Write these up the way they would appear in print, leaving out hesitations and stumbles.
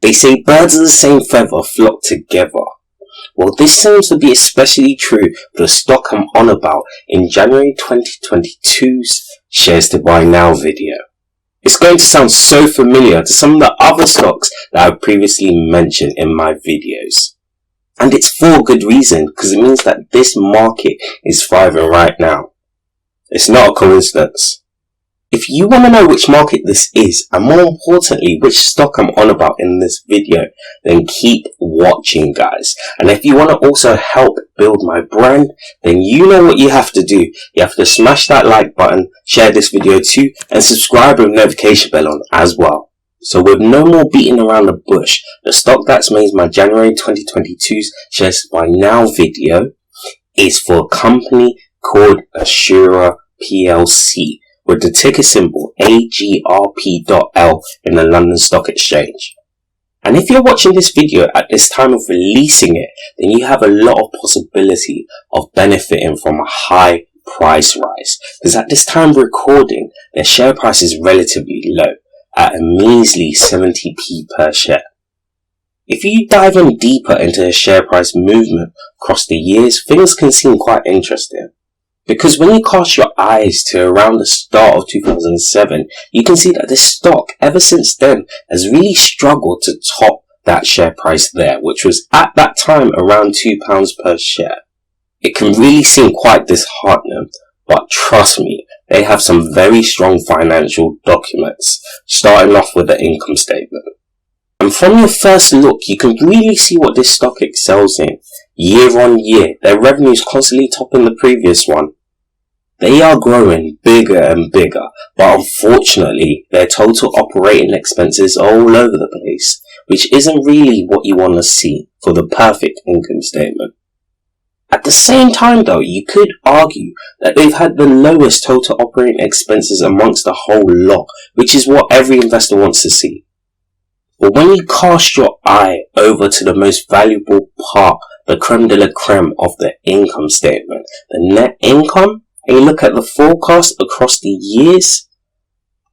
They say birds of the same feather flock together. Well, this seems to be especially true for the stock I'm on about in January 2022's Shares to Buy Now video. It's going to sound so familiar to some of the other stocks that I've previously mentioned in my videos. And it's for good reason, because it means that this market is thriving right now. It's not a coincidence. If you want to know which market this is, and more importantly, which stock I'm on about in this video, then keep watching, guys. And if you want to also help build my brand, then you know what you have to do. You have to smash that like button, share this video too, and subscribe with notification bell on as well. So with no more beating around the bush, the stock that's made my January 2022's Shares to Buy Now video is for a company called Assura PLC, with the ticker symbol AGRP.L in the London Stock Exchange. And if you're watching this video at this time of releasing it, then you have a lot of possibility of benefiting from a high price rise. Because at this time of recording, their share price is relatively low, at a measly 70p per share. If you dive in deeper into the share price movement across the years, things can seem quite interesting. Because when you cast your eyes to around the start of 2007, you can see that this stock, ever since then, has really struggled to top that share price there, which was at that time around £2 per share. It can really seem quite disheartening, but trust me, they have some very strong financial documents, starting off with the income statement. And from your first look, you can really see what this stock excels in. Year on year, their revenue is constantly topping the previous one. They are growing bigger and bigger, but unfortunately, their total operating expenses are all over the place, which isn't really what you want to see for the perfect income statement. At the same time though, you could argue that they've had the lowest total operating expenses amongst the whole lot, which is what every investor wants to see. But when you cast your eye over to the most valuable part, the creme de la creme of the income statement, the net income, and you look at the forecast across the years,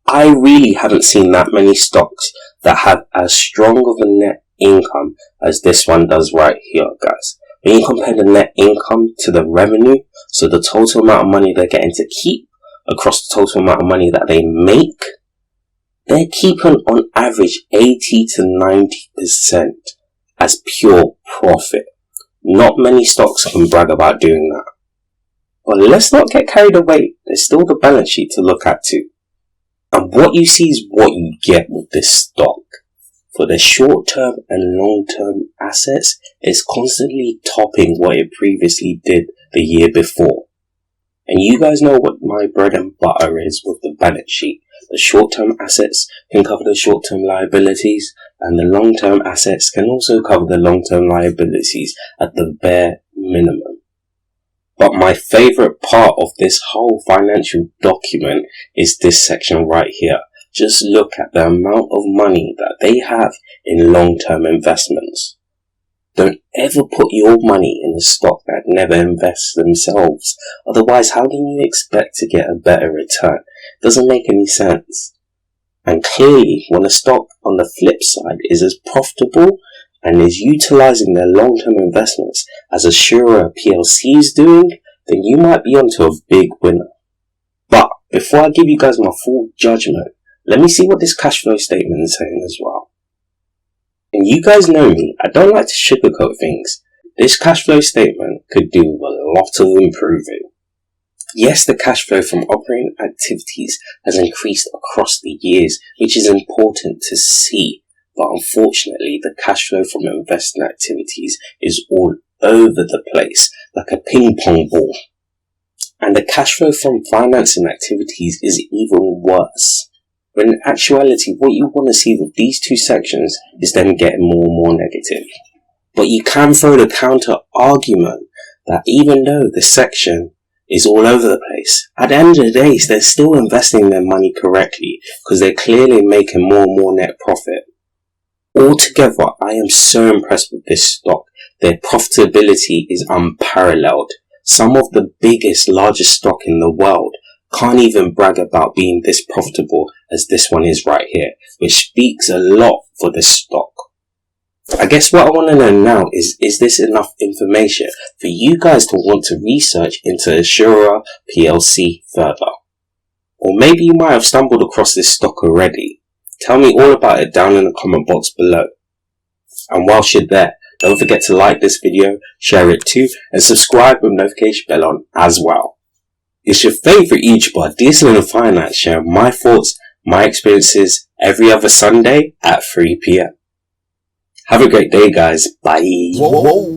I really haven't seen that many stocks that have as strong of a net income as this one does right here, guys. When you compare the net income to the revenue, so the total amount of money they're getting to keep across the total amount of money that they make, they're keeping on average 80 to 90% as pure profit. Not many stocks can brag about doing that. But let's not get carried away. There's still the balance sheet to look at too. And what you see is what you get with this stock. For the short-term and long-term assets, it's constantly topping what it previously did the year before. And you guys know what my bread and butter is with the balance sheet. The short-term assets can cover the short-term liabilities, and the long-term assets can also cover the long-term liabilities at the bare minimum. But my favorite part of this whole financial document is this section right here. Just look at the amount of money that they have in long-term investments. Don't ever put your money in a stock that never invests themselves. Otherwise, how can you expect to get a better return? Doesn't make any sense. And clearly, when a stock on the flip side is as profitable and is utilizing their long-term investments as Assura PLC is doing, then you might be onto a big winner. But before I give you guys my full judgment, let me see what this cash flow statement is saying as well. And you guys know me, I don't like to sugarcoat things. This cash flow statement could do a lot of improving. Yes, the cash flow from operating activities has increased across the years, which is important to see. But unfortunately, the cash flow from investing activities is all over the place, like a ping pong ball. And the cash flow from financing activities is even worse. When in actuality, what you want to see with these two sections is them getting more and more negative. But you can throw the counter argument that even though the section is all over the place, at the end of the day, they're still investing their money correctly because they're clearly making more and more net profit. Altogether, I am so impressed with this stock. Their profitability is unparalleled. Some of the biggest, largest stock in the world can't even brag about being this profitable as this one is right here, which speaks a lot for this stock. I guess what I want to know now is this enough information for you guys to want to research into Assura PLC further? Or maybe you might have stumbled across this stock already. Tell me all about it down in the comment box below. And whilst you're there, don't forget to like this video, share it too, and subscribe with notification bell on as well. It's your favourite YouTuber, Diesel and Finance, sharing my thoughts, my experiences every other Sunday at 3 PM. Have a great day, guys. Bye. Whoa.